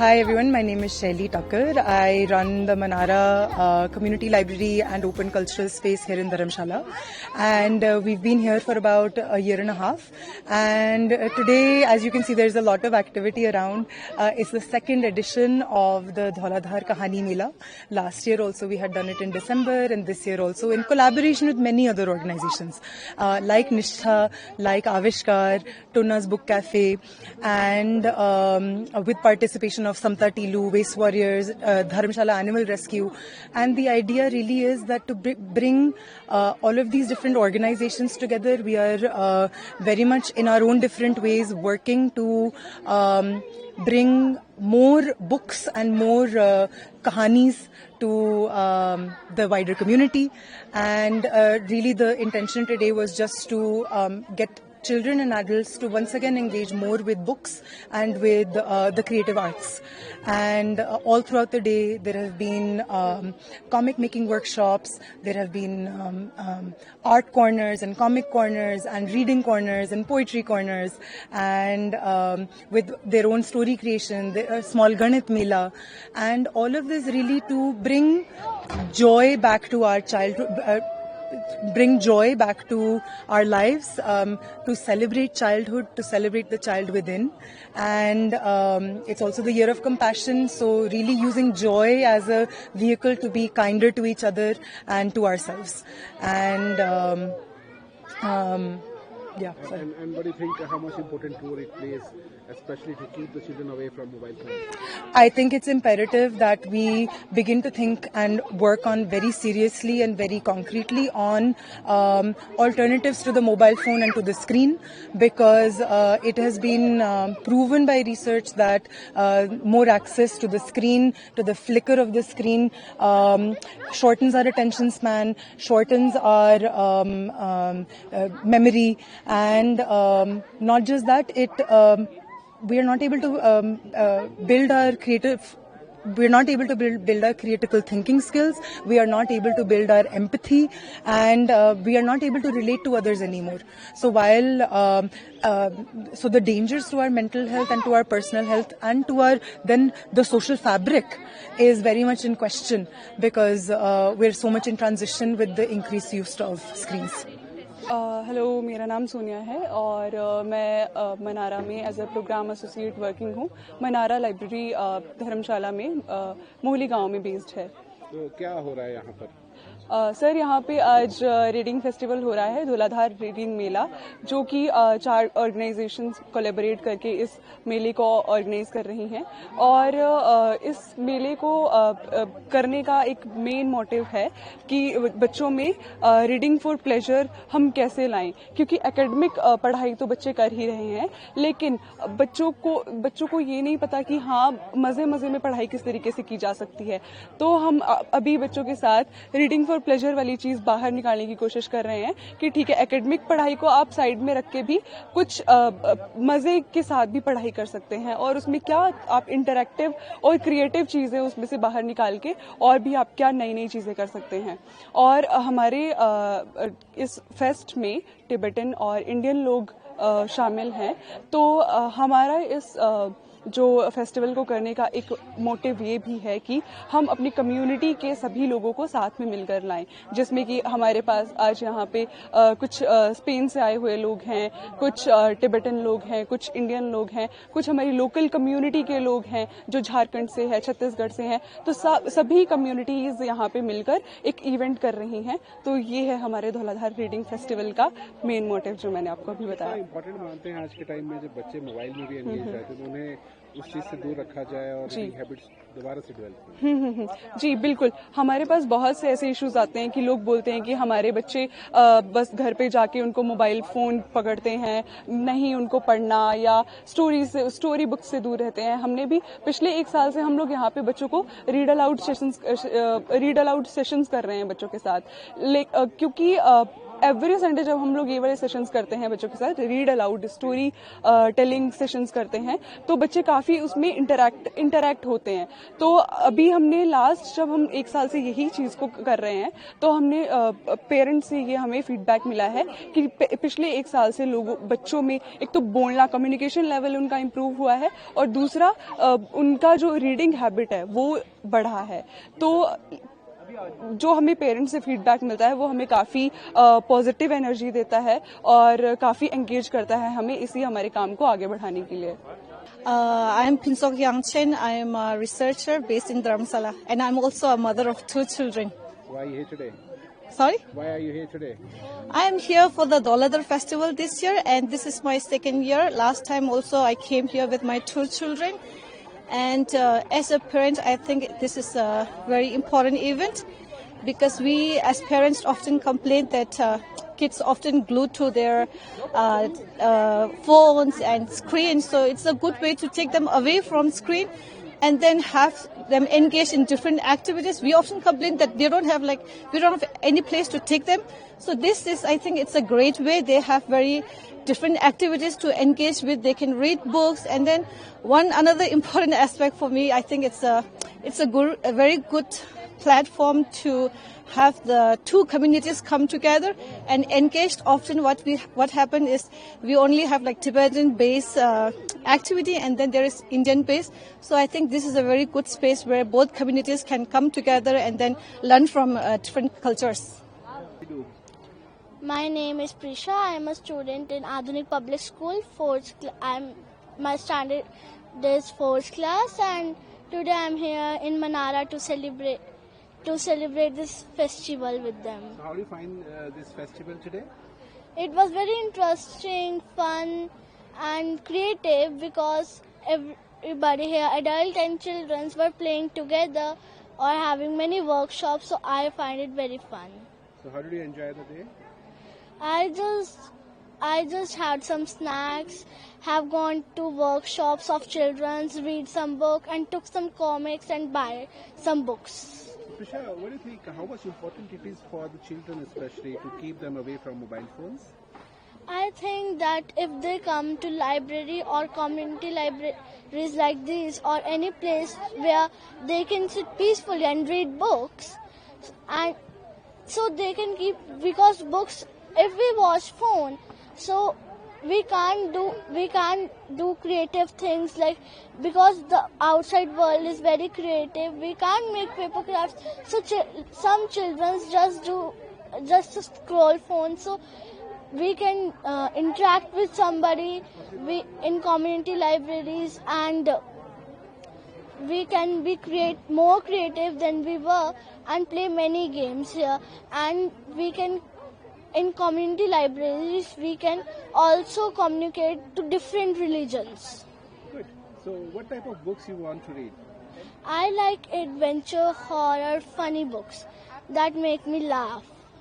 Hi everyone, my name is Shaili Tucker. I run the Manara Community Library and Open Cultural Space here in Dharamshala, and we've been here for about a year and a half. And today, as you can see, there's a lot of activity around. It's the second edition of the Dhauladhar Kahani Mela. Last year also we had done it in December, and this year also in collaboration with many other organizations like Nishtha, like Avishkar, Tuna's Book Cafe, and with participation of Samta Tilu, Waste Warriors, Dharamshala Animal Rescue. And the idea really is that to bring all of these different organizations together. We are very much in our own different ways working to bring more books and more kahanis to the wider community. And really the intention today was just to get children and adults to once again engage more with books and with the creative arts. And all throughout the day there have been comic making workshops, there have been art corners and comic corners and reading corners and poetry corners, and with their own story creation, a small Ganit Mela, and all of this really to bring joy back to our childhood, bring joy back to our lives, to celebrate childhood, to celebrate the child within. And it's also the year of compassion, so really using joy as a vehicle to be kinder to each other and to ourselves. And yeah. And what do you think, how much important role it plays, especially to keep the children away from mobile phones? I think it's imperative that we begin to think and work on very seriously and very concretely on alternatives to the mobile phone and to the screen, because it has been proven by research that more access to the screen, to the flicker of the screen, shortens our attention span, shortens our memory, and not just that, we are not able to build our creative. We are not able to build our critical thinking skills. We are not able to build our empathy, and we are not able to relate to others anymore. So while so the dangers to our mental health and to our personal health and to our then the social fabric is very much in question, because we're so much in transition with the increased use of screens. Hello, मेरा नाम सोनिया है और मैं मनारा में as a program associate working हूँ. Manara library धर्मशाला में मोहली गांव में बेस्ड है. तो क्या हो रहा है यहाँ पर? सर, यहाँ पे आज रीडिंग फेस्टिवल हो रहा है, धौलाधार रीडिंग मेला, जो कि 4 ऑर्गेनाइजेशंस कोलैबोरेट करके इस मेले को ऑर्गेनाइज कर रही हैं. और इस मेले को करने का एक मेन मोटिव है कि बच्चों में रीडिंग फॉर प्लेजर हम कैसे लाएं, क्योंकि एकेडमिक पढ़ाई तो बच्चे कर ही रहे हैं, लेकिन बच्चों को ये नहीं पता कि हाँ, मजे में पढ़ाई किस तरीके से की जा सकती है. तो हम अभी बच्चों के साथ रीडिंग फॉर प्लेजर वाली चीज बाहर निकालने की कोशिश कर रहे हैं कि ठीक है, एकेडमिक पढ़ाई को आप साइड में रख के भी कुछ मजे के साथ भी पढ़ाई कर सकते हैं, और उसमें क्या आप इंटरैक्टिव और क्रिएटिव चीजें उसमें से बाहर निकाल के और भी आप क्या नई चीजें कर सकते हैं. और हमारे इस फेस्ट में टिबेटन और इंडियन लोग शामिल हैं. तो हमारा इस जो फेस्टिवल को करने का एक मोटिव ये भी है कि हम अपनी कम्युनिटी के सभी लोगों को साथ में मिलकर लाएं, जिसमें कि हमारे पास आज यहाँ पे कुछ स्पेन से आए हुए लोग हैं, कुछ टिबेटन लोग हैं, कुछ इंडियन लोग हैं, कुछ हमारी लोकल कम्युनिटी के लोग हैं जो झारखंड से है, छत्तीसगढ़ से हैं. तो सभी कम्युनिटीज यहाँ पे मिलकर एक इवेंट कर रही हैं. तो ये है हमारे धौलाधार रीडिंग फेस्टिवल का मेन मोटिव, जो मैंने आपको अभी बताया. इम्पोर्टेंट मानते हैं आज के टाइम में जब बच्चे मोबाइल में भी एंगेज रहते हैं, तो उन्हें उस चीज से दूर रखा जाए और रीडिंग हैबिट्स दोबारा से डेवलप. जी बिल्कुल. हमारे पास बहुत से ऐसे इश्यूज आते हैं कि लोग बोलते हैं कि हमारे बच्चे बस घर पे जाके उनको मोबाइल फोन पकड़ते हैं, नहीं उनको पढ़ना या स्टोरी बुक से दूर रहते हैं. हमने भी पिछले 1 साल से हम लोग यहाँ पे बच्चों को रीड अलाउड सेशंस कर रहे हैं बच्चों के साथ, क्योंकि एवरी संडे जब हम लोग ये वाले सेशंस करते हैं बच्चों के साथ, read aloud, story telling sessions करते हैं, तो बच्चे काफी उसमें इंटरैक्ट होते हैं। तो अभी हमने लास्ट, जब हम 1 साल से यही चीज को कर रहे हैं, तो हमने पेरेंट्स से ये हमें फीडबैक मिला है कि पिछले 1 साल से लोगों बच्चों में एक तो बोलना, कम्युनिकेशन लेवल उनका इम्प्रूव हुआ है, और दूसरा उनका जो रीडिंग हैबिट है वो बढ़ा है। तो जो हमें पेरेंट्स से फीडबैक मिलता है वो हमें काफ़ी पॉजिटिव एनर्जी देता है और काफ़ी एंगेज करता है हमें इसी हमारे काम को आगे बढ़ाने के लिए। I am Pinsok Yangchen. I am a researcher based in Dharamsala, and I'm also a mother of 2 children. Why are you here today? Sorry? Why are you here today? I am here for the Dauladar festival this year, and this is my 2nd year. Last time also I came here with my 2 children. And as a parent, I think this is a very important event, because we as parents often complain that kids often glued to their phones and screens. So it's a good way to take them away from screen and then have them engage in different activities. We often complain that we don't have any place to take them. So this is, I think it's a great way. They have very different activities to engage with. They can read books, and then another important aspect for me, I think it's a very good platform to have the 2 communities come together and engaged. Often what happens is we only have like Tibetan based activity, and then there is Indian based. So I think this is a very good space where both communities can come together and then learn from different cultures. My name is Prisha. I am a student in Adhunik Public School. My standard is 4th class, and today I am here in Manara to celebrate this festival with them. So how do you find this festival today? It was very interesting, fun, and creative, because everybody here, adult and children, were playing together or having many workshops. So I find it very fun. So how did you enjoy the day? I just had some snacks, have gone to workshops of children's, read some book, and took some comics and buy some books. Prisha, what do you think, how much important it is for the children especially to keep them away from mobile phones? I think that if they come to library or community libraries like these, or any place where they can sit peacefully and read books, and so they can keep, because books, if we watch phone, so we can't do creative things, like, because the outside world is very creative, we can't make paper crafts. So some children just scroll phone. So we can interact with somebody in community libraries, and we can be more creative than we were, and play many games here. And we can, in community libraries, we can also communicate to different religions. Good. So what type of books you want to read? I like adventure, horror, funny books that make me laugh.